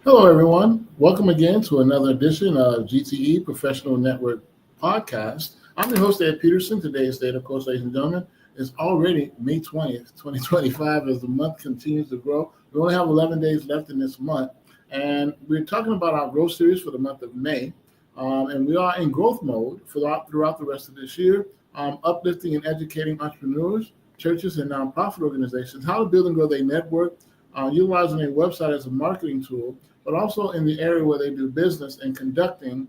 Hello, everyone. Welcome again to another edition of G.T.E Professional Network Podcast. I'm your host, Ed Peterson. Today's date, of course, ladies and gentlemen, is already May 20th, 2025, as the month continues to grow. We only have 11 days left in this month, and we're talking about our growth series for the month of May. And we are in growth mode throughout the rest of this year, uplifting and educating entrepreneurs, churches, and nonprofit organizations how to build and grow their network, utilizing a website as a marketing tool, but also in the area where they do business and conducting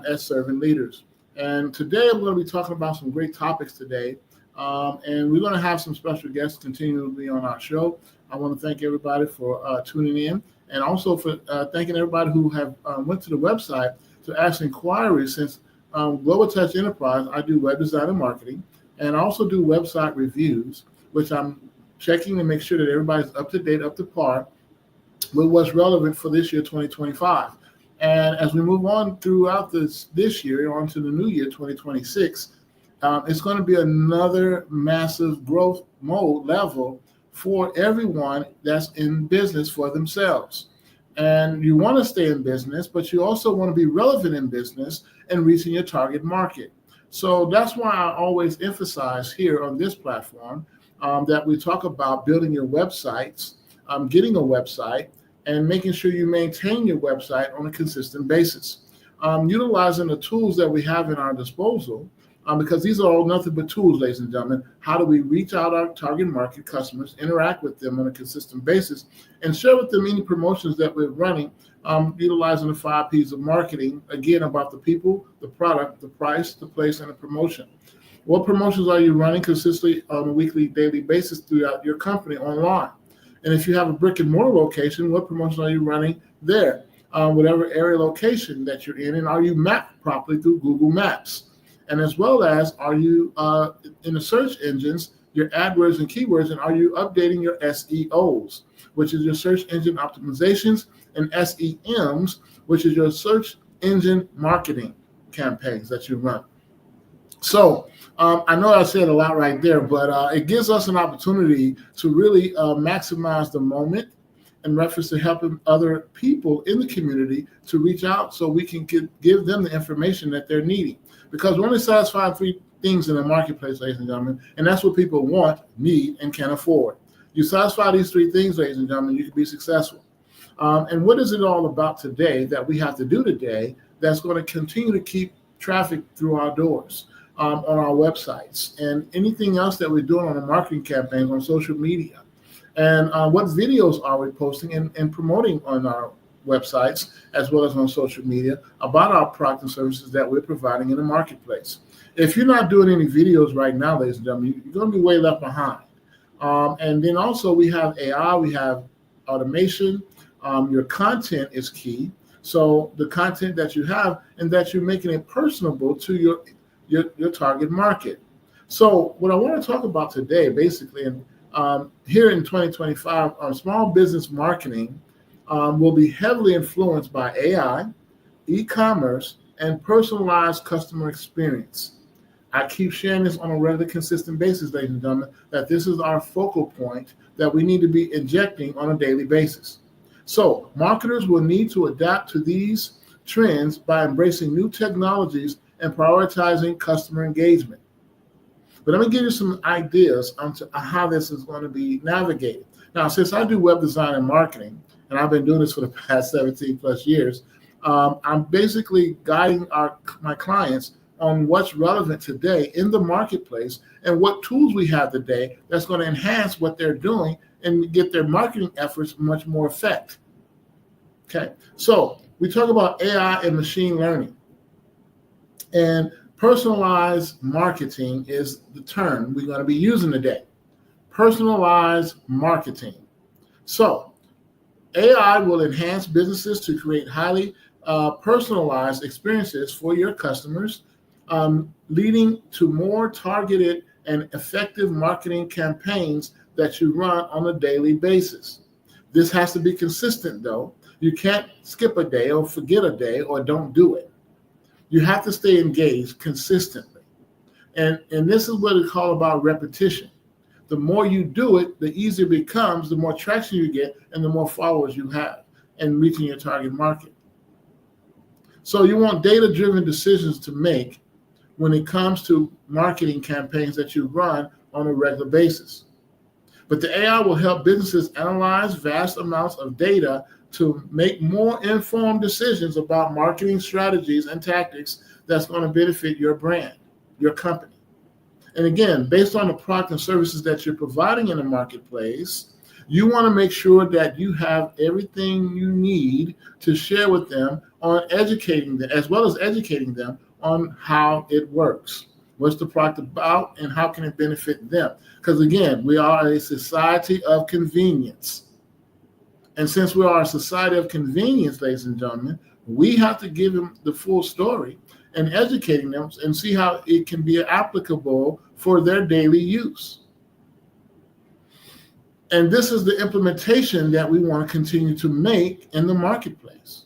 as servant leaders. And today I'm going to be talking about some great topics today. And we're going to have some special guests continually on our show. I want to thank everybody for tuning in, and also for thanking everybody who have went to the website to ask inquiries. Since Global Touch Enterprise, I do web design and marketing, and I also do website reviews, which I'm checking to make sure that everybody's up to date, up to par with what's relevant for this year, 2025. And as we move on throughout this year, on to the new year, 2026, it's going to be another massive growth mode level for everyone that's in business for themselves. And you want to stay in business, but you also want to be relevant in business and reaching your target market. So that's why I always emphasize here on this platform that we talk about building your websites, getting a website, and making sure you maintain your website on a consistent basis. Utilizing the tools that we have in our disposal, because these are all nothing but tools, ladies and gentlemen. How do we reach out our target market customers, interact with them on a consistent basis, and share with them any promotions that we're running, utilizing the 5 P's of marketing, again, about the people, the product, the price, the place, and the promotion. What promotions are you running consistently on a weekly, daily basis throughout your company online? And if you have a brick and mortar location, what promotions are you running there? Whatever area location that you're in, and are you mapped properly through Google Maps? And as well as, are you in the search engines, your AdWords and keywords, and are you updating your SEOs, which is your search engine optimizations, and SEMs, which is your search engine marketing campaigns that you run. So I know I said a lot right there, but it gives us an opportunity to really maximize the moment in reference to helping other people in the community to reach out so we can give them the information that they're needing. Because we're only satisfying 3 things in the marketplace, ladies and gentlemen, and that's what people want, need, and can afford. You satisfy these 3 things, ladies and gentlemen, you can be successful. And what is it all about today that we have to do today that's going to continue to keep traffic through our doors? On our websites, and anything else that we're doing on the marketing campaigns on social media, and what videos are we posting and promoting on our websites as well as on social media about our products and services that we're providing in the marketplace. If you're not doing any videos right now, ladies and gentlemen, you're going to be way left behind. And then also we have AI, we have automation. Your content is key. So the content that you have, and that you're making it personable to your target market. So what I want to talk about today, basically, and here in 2025, small business marketing will be heavily influenced by AI, e-commerce, and personalized customer experience. I keep sharing this on a regular, consistent basis, ladies and gentlemen, that this is our focal point that we need to be injecting on a daily basis. So marketers will need to adapt to these trends by embracing new technologies and prioritizing customer engagement. But let me give you some ideas on how this is going to be navigated. Now, since I do web design and marketing, and I've been doing this for the past 17 plus years, I'm basically guiding my clients on what's relevant today in the marketplace and what tools we have today that's going to enhance what they're doing and get their marketing efforts much more effect. Okay, so we talk about AI and machine learning. And personalized marketing is the term we're going to be using today. Personalized marketing. So AI will enhance businesses to create highly personalized experiences for your customers, leading to more targeted and effective marketing campaigns that you run on a daily basis. This has to be consistent, though. You can't skip a day or forget a day or don't do it. You have to stay engaged consistently. And this is what it's all about, repetition. The more you do it, the easier it becomes, the more traction you get, and the more followers you have. and reaching your target market. So you want data-driven decisions to make when it comes to marketing campaigns that you run on a regular basis. But the AI will help businesses analyze vast amounts of data to make more informed decisions about marketing strategies and tactics that's going to benefit your brand, your company. And again, based on the product and services that you're providing in the marketplace, you want to make sure that you have everything you need to share with them on educating them, as well as educating them on how it works. What's the product about and how can it benefit them? Because again, we are a society of convenience. And since we are a society of convenience, ladies and gentlemen, we have to give them the full story and educating them and see how it can be applicable for their daily use. And this is the implementation that we want to continue to make in the marketplace.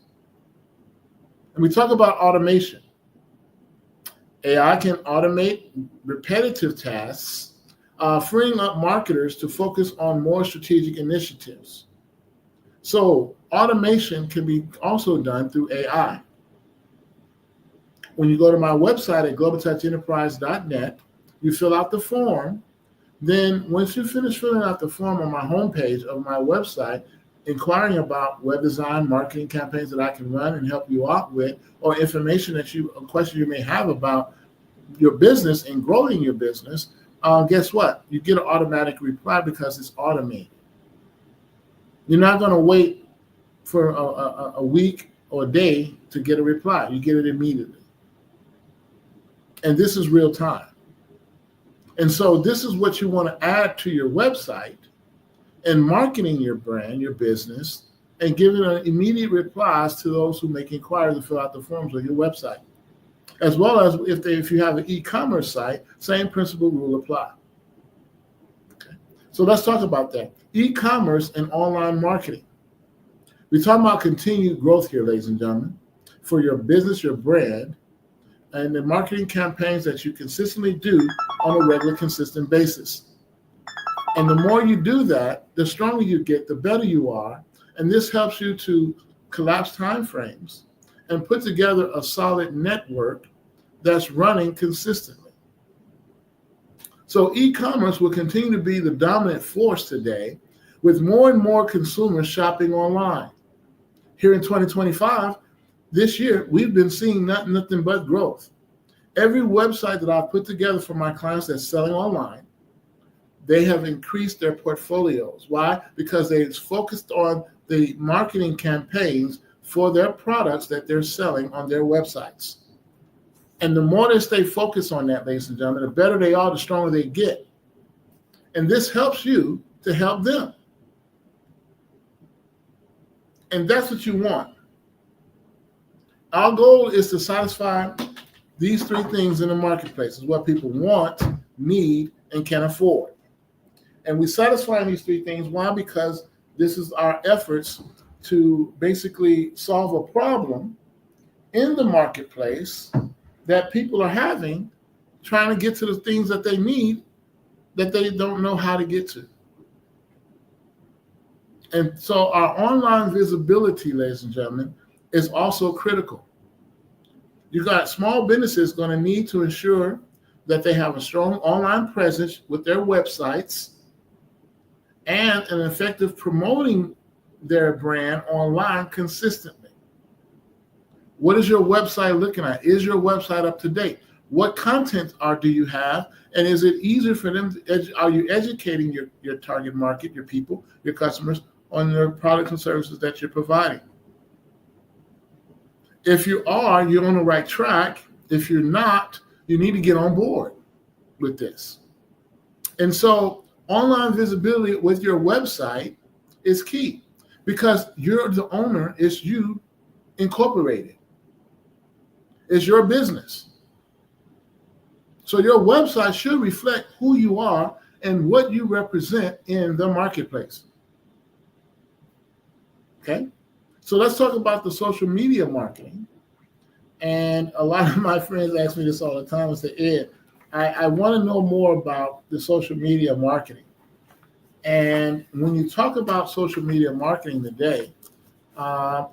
And we talk about automation. AI can automate repetitive tasks, freeing up marketers to focus on more strategic initiatives. So automation can be also done through AI. When you go to my website at globaltouchenterprise.net, you fill out the form. Then once you finish filling out the form on my homepage of my website, inquiring about web design, marketing campaigns that I can run and help you out with, or information a question you may have about your business and growing your business, guess what? You get an automatic reply because it's automated. You're not going to wait for a week or a day to get a reply. You get it immediately. And this is real time. And so this is what you want to add to your website and marketing your brand, your business, and giving an immediate replies to those who make inquiries to fill out the forms on your website. As well as if you have an e-commerce site, same principle will apply. Okay. So let's talk about that. E-commerce and online marketing. We're talking about continued growth here, ladies and gentlemen, for your business, your brand, and the marketing campaigns that you consistently do on a regular, consistent basis. And the more you do that, the stronger you get, the better you are. And this helps you to collapse timeframes and put together a solid network that's running consistently. So e-commerce will continue to be the dominant force today, with more and more consumers shopping online. Here in 2025, this year, we've been seeing nothing but growth. Every website that I've put together for my clients that's selling online, they have increased their portfolios. Why? Because they've focused on the marketing campaigns for their products that they're selling on their websites. And the more they stay focused on that, ladies and gentlemen, the better they are, the stronger they get. And this helps you to help them. And that's what you want. Our goal is to satisfy these three things in the marketplace. Is what people want, need, and can afford. And we satisfy these three things. Why? Because this is our efforts to basically solve a problem in the marketplace that people are having, trying to get to the things that they need that they don't know how to get to. And so our online visibility, ladies and gentlemen, is also critical. You got small businesses going to need to ensure that they have a strong online presence with their websites and an effective promoting their brand online consistently. What is your website looking at? Is your website up to date? What content do you have? And is it easier for them? Are you educating your target market, your people, your customers on your products and services that you're providing? If you are, you're on the right track. If you're not, you need to get on board with this. And so online visibility with your website is key because you're the owner. It's you incorporated. It's your business. So your website should reflect who you are and what you represent in the marketplace. Okay? So let's talk about the social media marketing. And a lot of my friends ask me this all the time and say, Ed, I want to know more about the social media marketing. And when you talk about social media marketing today,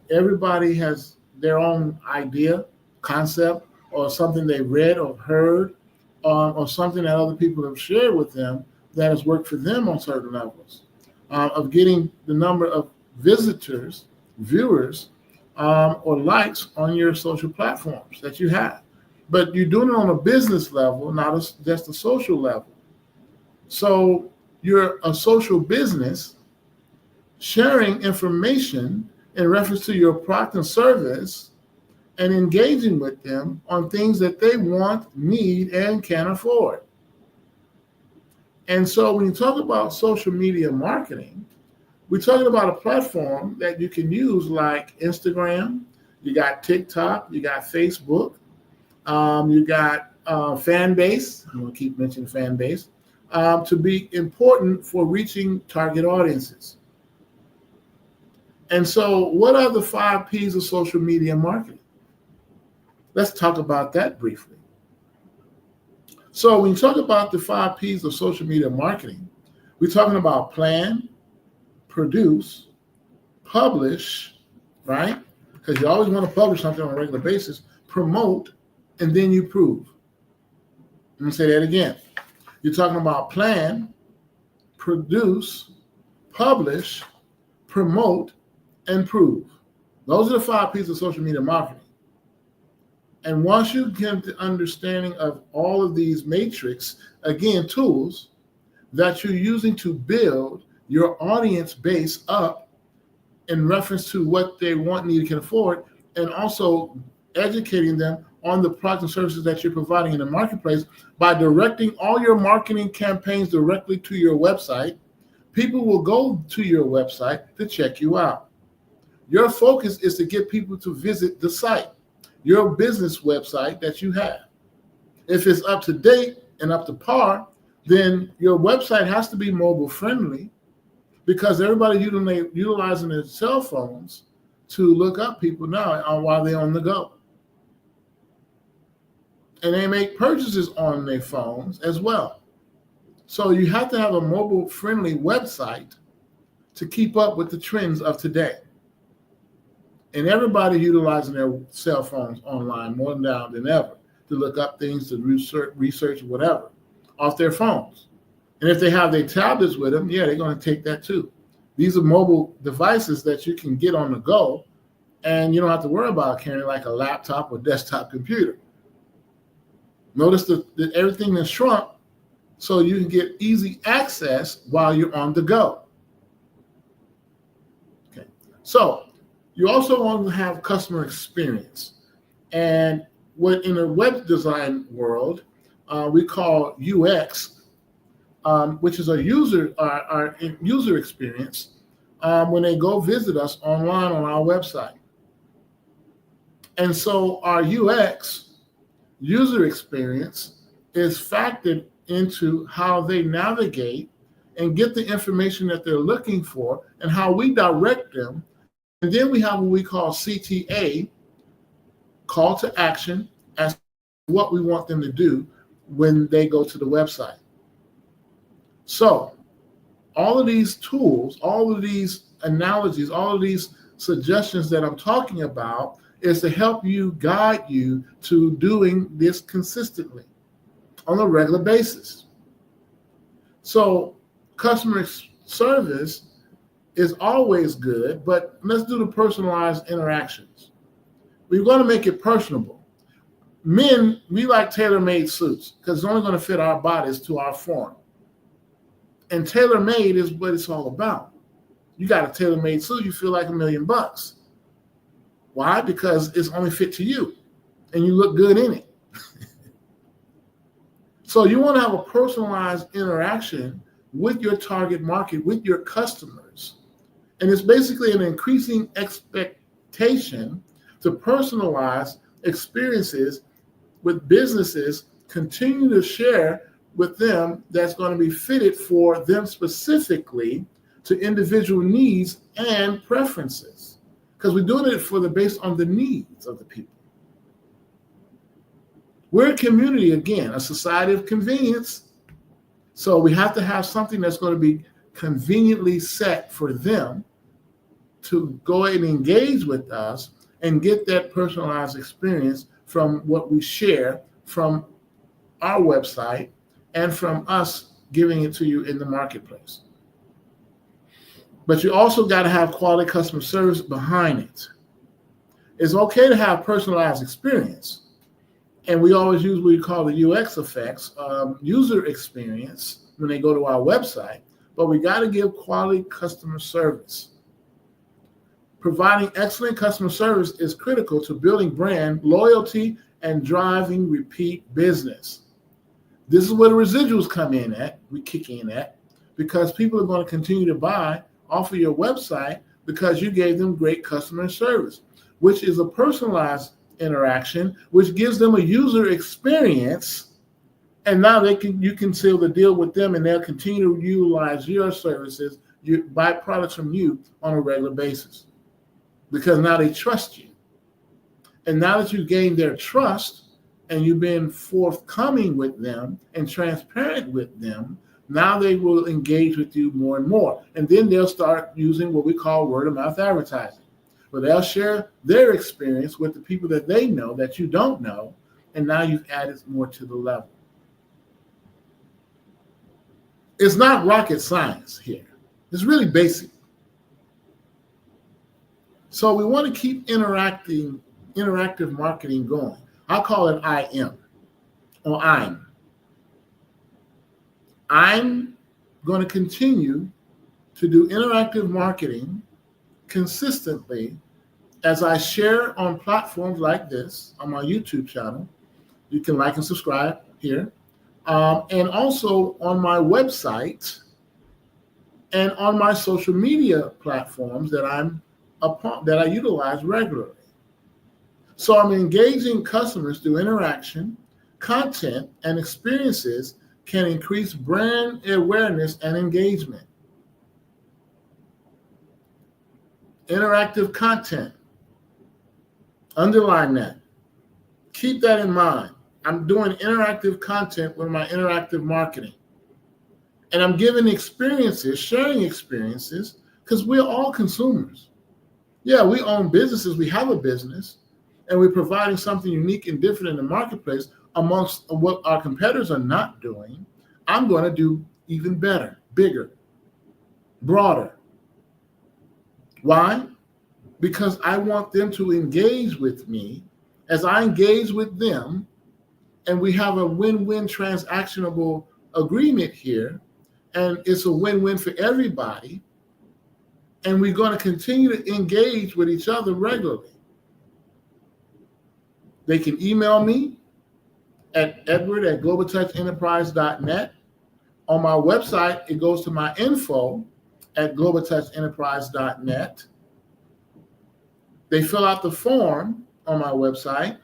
Everybody has their own idea, concept, or something they read or heard, or something that other people have shared with them that has worked for them on certain levels, of getting the number of visitors, viewers, or likes on your social platforms that you have. But you're doing it on a business level, not just a social level. So you're a social business sharing information in reference to your product and service and engaging with them on things that they want, need, and can afford. And so when you talk about social media marketing, we're talking about a platform that you can use like Instagram, you got TikTok, you got Facebook, you got fan base. I'm going to keep mentioning fan base to be important for reaching target audiences. And so what are the 5 P's of social media marketing? Let's talk about that briefly. So when you talk about the 5 P's of social media marketing, we're talking about plan, produce, publish, right? Because you always want to publish something on a regular basis, promote, and then you prove. Let me say that again. You're talking about plan, produce, publish, promote, and prove. Those are the 5 P's of social media marketing. And once you get the understanding of all of these matrix, again, tools that you're using to build your audience base up in reference to what they want, need, and can afford, and also educating them on the products and services that you're providing in the marketplace by directing all your marketing campaigns directly to your website, people will go to your website to check you out. Your focus is to get people to visit the site, your business website that you have. If it's up to date and up to par, then your website has to be mobile friendly because everybody utilizing their cell phones to look up people now while they're on the go. And they make purchases on their phones as well. So you have to have a mobile friendly website to keep up with the trends of today. And everybody utilizing their cell phones online more now than ever to look up things, to research whatever off their phones. And if they have their tablets with them, yeah, they're going to take that too. These are mobile devices that you can get on the go, and you don't have to worry about carrying like a laptop or desktop computer. Notice that everything is shrunk so you can get easy access while you're on the go. Okay, so you also want to have customer experience. And what in the web design world, we call UX, which is a user experience when they go visit us online on our website. And so our UX, user experience, is factored into how they navigate and get the information that they're looking for and how we direct them. And then we have what we call CTA, call to action, as what we want them to do when they go to the website. So all of these tools, all of these analogies, all of these suggestions that I'm talking about is to help you, guide you to doing this consistently on a regular basis. So customer service is always good, but let's do the personalized interactions. We're going to make it personable. Men, we like tailor-made suits because it's only going to fit our bodies to our form. And tailor-made is what it's all about. You got a tailor-made suit, you feel like $1 million. Why? Because it's only fit to you and you look good in it. So you want to have a personalized interaction with your target market, with your customers. And it's basically an increasing expectation to personalize experiences with businesses, continue to share with them that's going to be fitted for them specifically to individual needs and preferences. Because we're doing it based on the needs of the people. We're a community, again, a society of convenience. So we have to have something that's going to be conveniently set for them to go ahead and engage with us and get that personalized experience from what we share from our website and from us giving it to you in the marketplace. But you also got to have quality customer service behind it. It's okay to have personalized experience. And we always use what we call the UX effects, user experience, when they go to our website. But we got to give quality customer service. Providing excellent customer service is critical to building brand loyalty and driving repeat business. This is where the residuals come in at, we kick in at, because people are going to continue to buy off of your website because you gave them great customer service, which is a personalized interaction, which gives them a user experience. And now you can seal the deal with them, and they'll continue to utilize your services, buy products from you on a regular basis, because now they trust you. And now that you've gained their trust and you've been forthcoming with them and transparent with them, now they will engage with you more and more. And then they'll start using what we call word of mouth advertising, where they'll share their experience with the people that they know that you don't know. And now you've added more to the level. It's not rocket science here. It's really basic. So we want to keep interactive marketing going. I call it IM or I'm. I'm going to continue to do interactive marketing consistently as I share on platforms like this on my YouTube channel. You can like and subscribe here. And also on my website and on my social media platforms that I utilize regularly. So I'm engaging customers through interaction, content, and experiences can increase brand awareness and engagement. Interactive content. Underline that. Keep that in mind. I'm doing interactive content with my interactive marketing. And I'm giving experiences, sharing experiences, because we're all consumers. Yeah, we own businesses, we have a business, and we're providing something unique and different in the marketplace amongst what our competitors are not doing. I'm going to do even better, bigger, broader. Why? Because I want them to engage with me as I engage with them, and we have a win-win transactionable agreement here, and it's a win-win for everybody, and we're going to continue to engage with each other regularly. They can email me at edward@globaltouchenterprise.net. On my website, it goes to my info at globaltouchenterprise.net. They fill out the form on my website.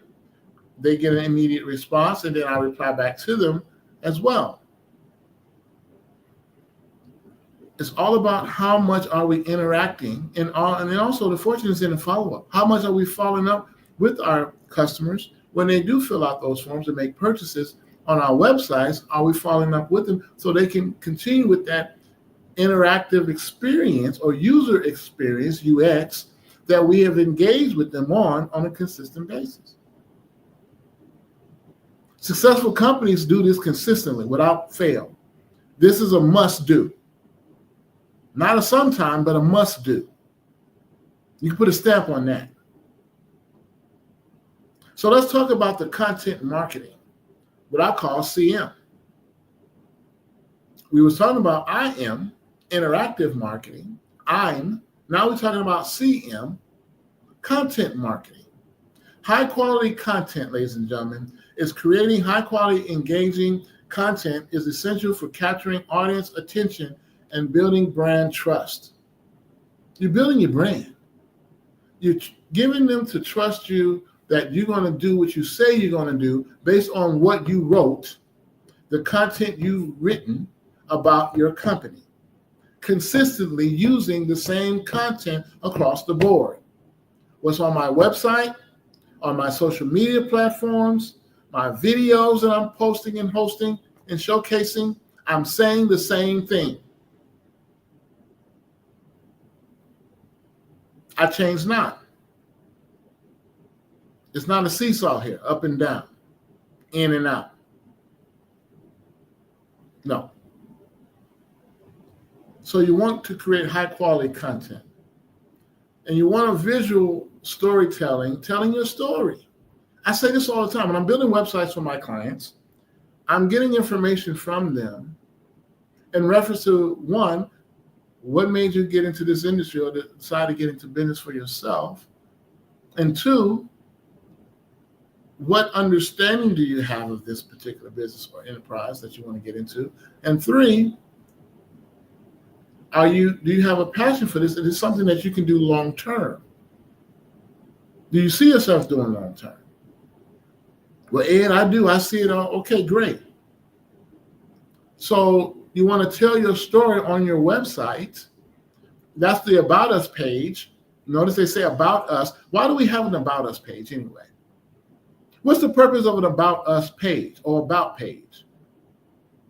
They get an immediate response, and then I reply back to them as well. It's all about how much are we interacting, and then also the fortune is in the follow-up. How much are we following up with our customers when they do fill out those forms and make purchases on our websites? Are we following up with them so they can continue with that interactive experience or user experience, UX, that we have engaged with them on a consistent basis? Successful companies do this consistently without fail. This is a must do. Not a sometime, but a must do. You can put a stamp on that. So let's talk about the content marketing, what I call CM. We were talking about IM, interactive marketing. Now we're talking about CM, content marketing. High quality content, ladies and gentlemen, is creating high quality, engaging content is essential for capturing audience attention and building brand trust. You're building your brand. You're giving them to trust you that you're going to do what you say you're going to do based on what you wrote, the content you've written about your company, consistently using the same content across the board. What's on my website, on my social media platforms, my videos that I'm posting and hosting and showcasing, I'm saying the same thing. I change not. It's not a seesaw here, up and down, in and out. No. So you want to create high quality content. And you want a visual storytelling, telling your story. I say this all the time. When I'm building websites for my clients, I'm getting information from them in reference to, one, what made you get into this industry or decide to get into business for yourself? And two, what understanding do you have of this particular business or enterprise that you want to get into? And three, do you have a passion for this? Is it something that you can do long term? Do you see yourself doing long term? Well, Ed, I do. I see it all. Okay, great. So you want to tell your story on your website. That's the About Us page. Notice they say About Us. Why do we have an About Us page anyway? What's the purpose of an About Us page or About page?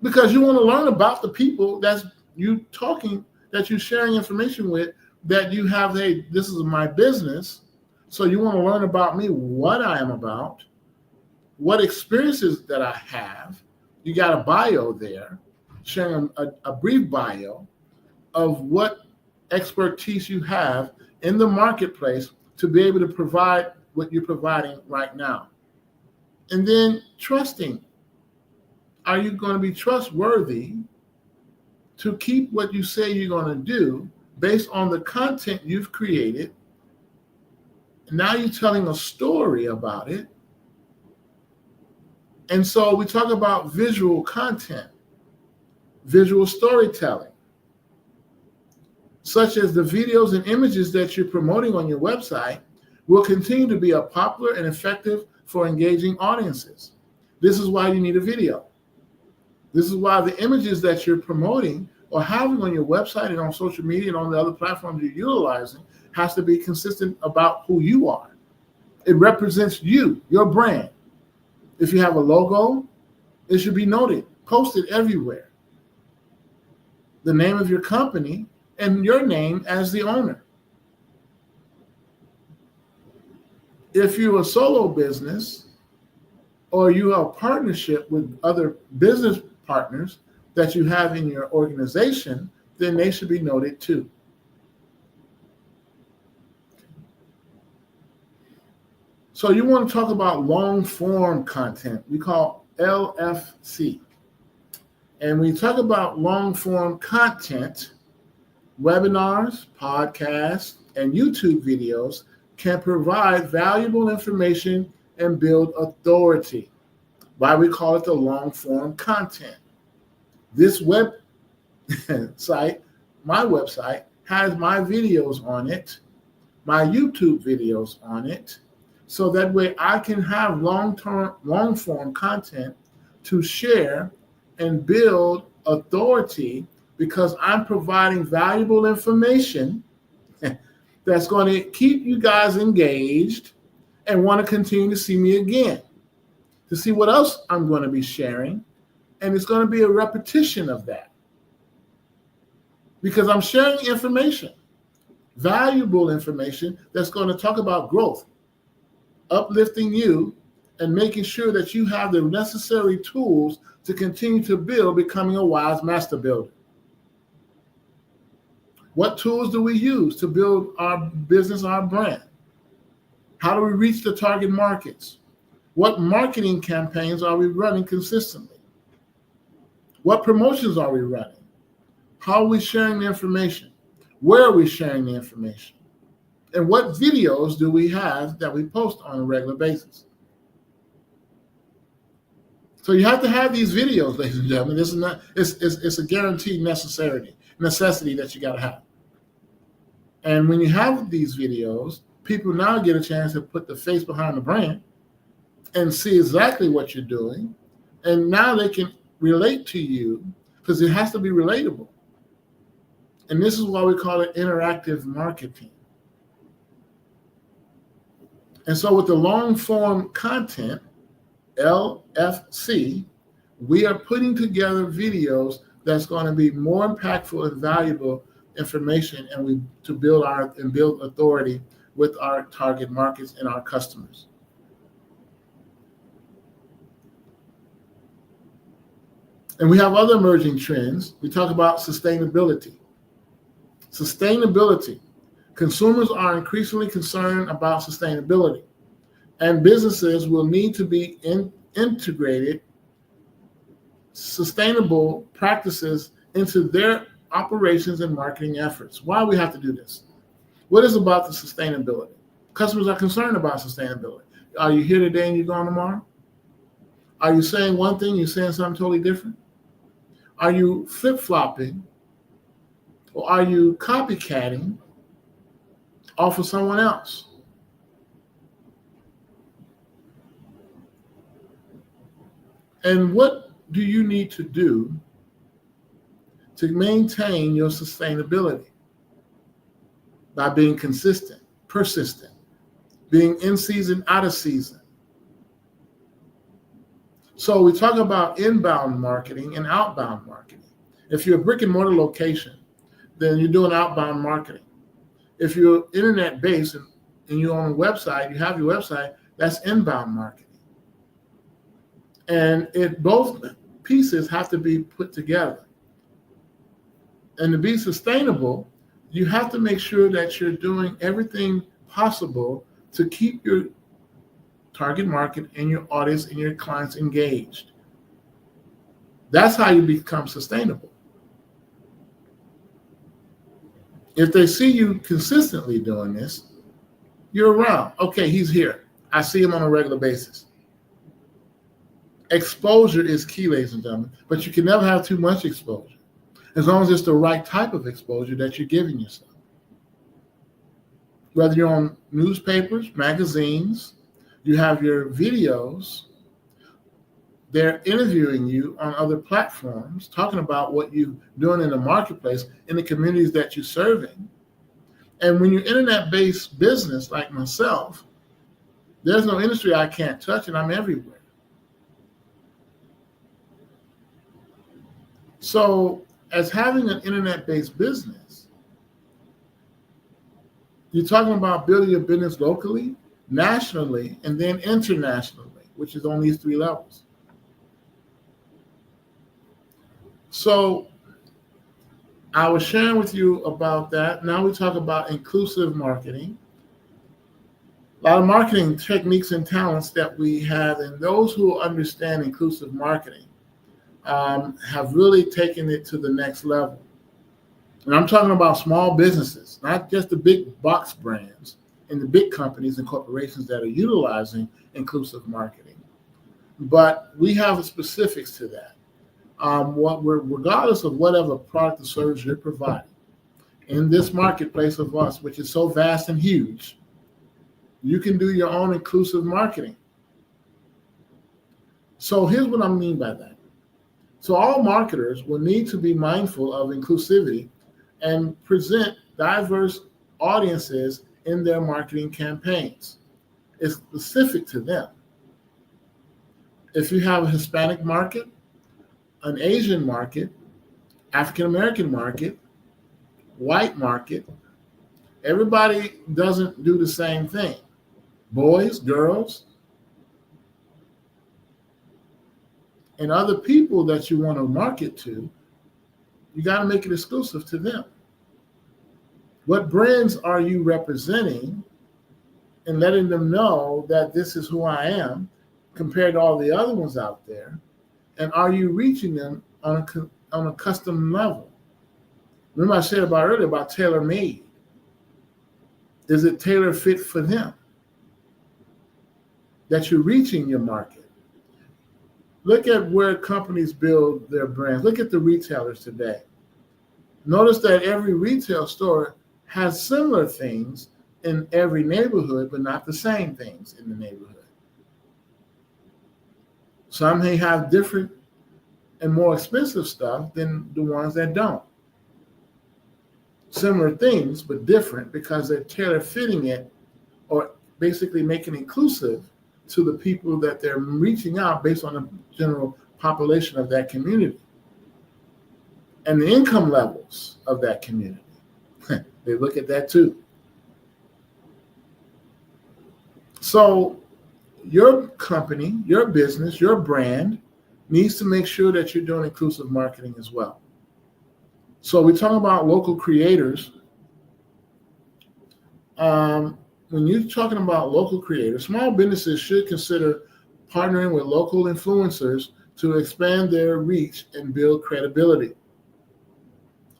Because you want to learn about the people that you're sharing information with, that you have, hey, this is my business. So you want to learn about me, what I am about, what experiences that I have. You got a bio there, sharing a brief bio of what expertise you have in the marketplace to be able to provide what you're providing right now. And then trusting. Are you going to be trustworthy to keep what you say you're going to do based on the content you've created? Now you're telling a story about it. And so we talk about visual content, visual storytelling, such as the videos and images that you're promoting on your website will continue to be a popular and effective for engaging audiences. This is why you need a video. This is why the images that you're promoting or having on your website and on social media and on the other platforms you're utilizing has to be consistent about who you are. It represents you, your brand. If you have a logo, it should be noted, posted everywhere. The name of your company and your name as the owner. If you're a solo business or you have a partnership with other business partners that you have in your organization, then they should be noted too. So you want to talk about long form content, we call LFC. And when you talk about long form content, webinars, podcasts, and YouTube videos can provide valuable information and build authority. Why we call it the long form content. This web site, my website, has my videos on it, my YouTube videos on it, so that way I can have long form content to share and build authority, because I'm providing valuable information that's going to keep you guys engaged and want to continue to see me again, to see what else I'm going to be sharing. And it's going to be a repetition of that, because I'm sharing information, valuable information that's going to talk about growth, uplifting you, and making sure that you have the necessary tools to continue to build, becoming a wise master builder. What tools do we use to build our business, our brand? How do we reach the target markets? What marketing campaigns are we running consistently? What promotions are we running? How are we sharing the information? Where are we sharing the information? And what videos do we have that we post on a regular basis? So you have to have these videos, ladies and gentlemen. This is not, it's a guaranteed necessity that you got to have. And when you have these videos, people now get a chance to put the face behind the brand and see exactly what you're doing. And now they can relate to you, because it has to be relatable. And this is why we call it interactive marketing. And so with the long form content, LFC, we are putting together videos that's going to be more impactful and valuable information and to build authority with our target markets and our customers. And we have other emerging trends. We talk about sustainability. Sustainability. Consumers are increasingly concerned about sustainability, and businesses will need to be integrated sustainable practices into their operations and marketing efforts. Why do we have to do this? What is about the sustainability? Customers are concerned about sustainability. Are you here today and you're gone tomorrow? Are you saying one thing, you're saying something totally different? Are you flip-flopping, or are you copycatting off of someone else? And what do you need to do to maintain your sustainability? By being consistent, persistent, being in season, out of season. So we talk about inbound marketing and outbound marketing. If you're a brick and mortar location, then you're doing outbound marketing. If you're internet-based and you're on a website, you have your website, that's inbound marketing. And both pieces have to be put together. And to be sustainable, you have to make sure that you're doing everything possible to keep your target market and your audience and your clients engaged. That's how you become sustainable. If they see you consistently doing this, you're around. Okay, he's here. I see him on a regular basis. Exposure is key, ladies and gentlemen, but you can never have too much exposure, as long as it's the right type of exposure that you're giving yourself. Whether you're on newspapers, magazines, you have your videos, they're interviewing you on other platforms, talking about what you're doing in the marketplace, in the communities that you're serving. And when you're internet-based business like myself, there's no industry I can't touch, and I'm everywhere. So as having an internet-based business, you're talking about building your business locally, nationally, and then internationally, which is on these three levels. So I was sharing with you about that. Now we talk about inclusive marketing. A lot of marketing techniques and talents that we have, and those who understand inclusive marketing have really taken it to the next level. And I'm talking about small businesses, not just the big box brands and the big companies and corporations that are utilizing inclusive marketing. But we have specifics to that. Regardless of whatever product or service you're providing, in this marketplace of us, which is so vast and huge, you can do your own inclusive marketing. So here's what I mean by that. So all marketers will need to be mindful of inclusivity and present diverse audiences in their marketing campaigns. It's specific to them. If you have a Hispanic market, an Asian market, African American market, white market, everybody doesn't do the same thing. Boys, girls, and other people that you want to market to, you got to make it exclusive to them. What brands are you representing, and letting them know that this is who I am compared to all the other ones out there? And are you reaching them on a custom level? Remember I said earlier about tailor-made. Is it tailor-fit for them? That you're reaching your market. Look at where companies build their brands. Look at the retailers today. Notice that every retail store has similar things in every neighborhood, but not the same things in the neighborhood. Some may have different and more expensive stuff than the ones that don't. Similar things, but different, because they're tailor-fitting it, or basically making it inclusive to the people that they're reaching out based on the general population of that community and the income levels of that community. They look at that too. So your company, your business, your brand needs to make sure that you're doing inclusive marketing as well. So we talk about local creators. When you're talking about local creators, small businesses should consider partnering with local influencers to expand their reach and build credibility.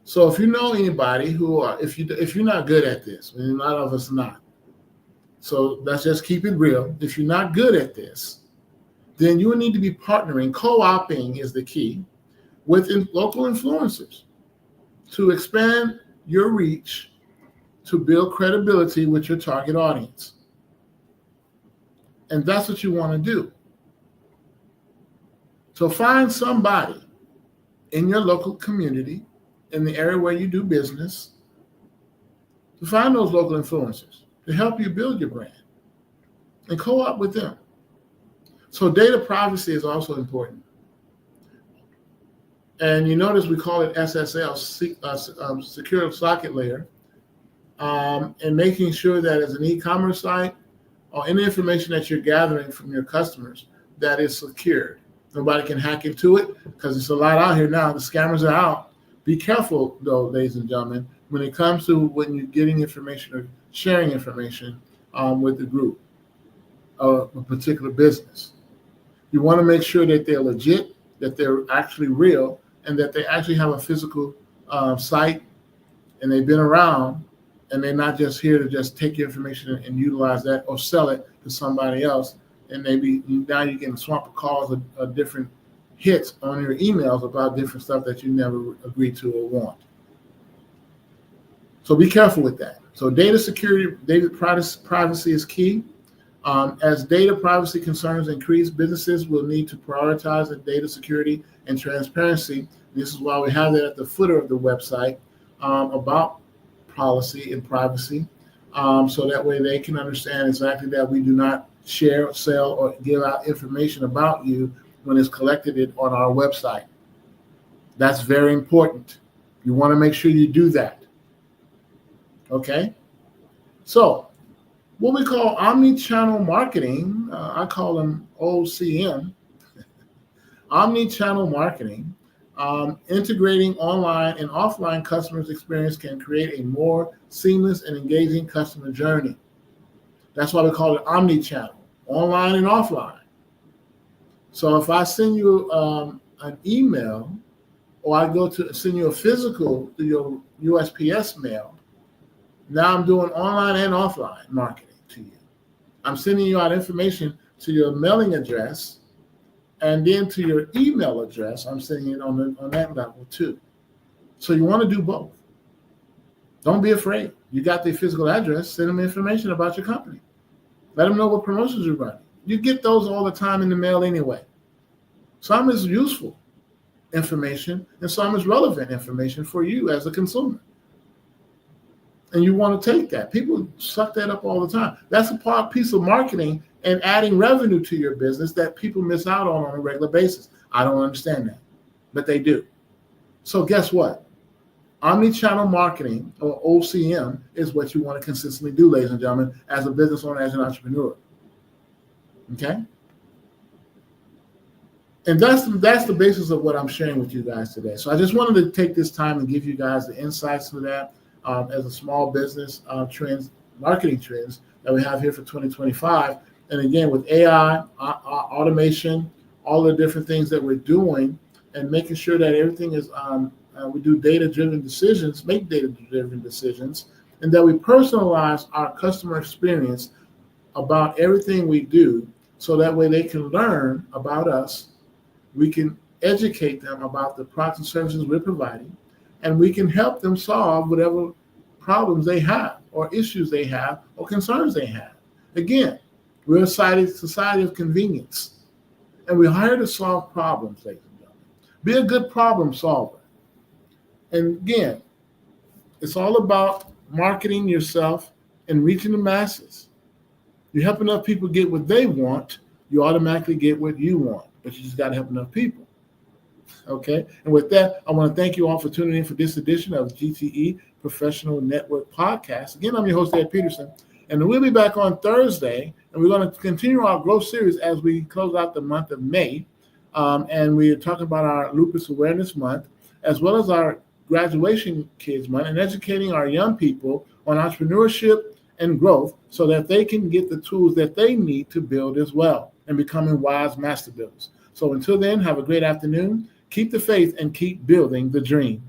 So if you know anybody if you're not good at this, and a lot of us are not, so let's just keep it real. If you're not good at this, then you will need to be partnering, co-oping is the key, with local influencers to expand your reach, to build credibility with your target audience. And that's what you want to do. So find somebody in your local community, in the area where you do business, to find those local influencers to help you build your brand and co-op with them. So data privacy is also important. And you notice we call it SSL, Secure Socket Layer, and making sure that as an e-commerce site or any information that you're gathering from your customers, that is secured. Nobody can hack into it because it's a lot out here now. The scammers are out. Be careful, though, ladies and gentlemen, when it comes to when you're getting information or sharing information with the group of a particular business. You want to make sure that they're legit, that they're actually real, and that they actually have a physical site and they've been around, and they're not just here to just take your information and utilize that or sell it to somebody else. And maybe now you're getting swamped with calls of different hits on your emails about different stuff that you never agreed to or want. So be careful with that. So data security, data privacy is key. As data privacy concerns increase, businesses will need to prioritize the data security and transparency. This is why we have that at the footer of the website about policy and privacy, so that way they can understand exactly that we do not share, sell, or give out information about you when it's collected on our website. That's very important. You want to make sure you do that. Okay? So, what we call omni-channel marketing, I call them OCM, omni-channel marketing, integrating online and offline customers' experience can create a more seamless and engaging customer journey. That's why we call it omni-channel, online and offline. So if I send you an email, or I go to send you a physical through your USPS mail, now I'm doing online and offline marketing to you. I'm sending you out information to your mailing address, and then to your email address, I'm sending it on that level too. So you want to do both. Don't be afraid. You got their physical address, send them information about your company. Let them know what promotions you're running. You get those all the time in the mail anyway. Some is useful information, and some is relevant information for you as a consumer. And you want to take that. People suck that up all the time. That's a piece of marketing and adding revenue to your business that people miss out on a regular basis. I don't understand that, but they do. So guess what? Omnichannel marketing, or OCM, is what you want to consistently do, ladies and gentlemen, as a business owner, as an entrepreneur. Okay? And that's the basis of what I'm sharing with you guys today. So I just wanted to take this time and give you guys the insights to that as a small business marketing trends that we have here for 2025. And again, with AI, automation, all the different things that we're doing, and making sure that everything is, we do data-driven decisions, make data-driven decisions, and that we personalize our customer experience about everything we do, so that way they can learn about us. We can educate them about the products and services we're providing, and we can help them solve whatever problems they have, or issues they have, or concerns they have. Again, we're a society of convenience, and we're here to solve problems, ladies and gentlemen. Be a good problem solver. And again, it's all about marketing yourself and reaching the masses. You help enough people get what they want, you automatically get what you want, but you just got to help enough people. Okay? And with that, I want to thank you all for tuning in for this edition of G.T.E. Professional Network Podcast. Again, I'm your host, Ed Peterson, and we'll be back on Thursday, and we're going to continue our growth series as we close out the month of May. And we're talking about our Lupus Awareness Month, as well as our Graduation Kids Month, and educating our young people on entrepreneurship and growth so that they can get the tools that they need to build as well and becoming wise master builders. So until then, have a great afternoon. Keep the faith and keep building the dream.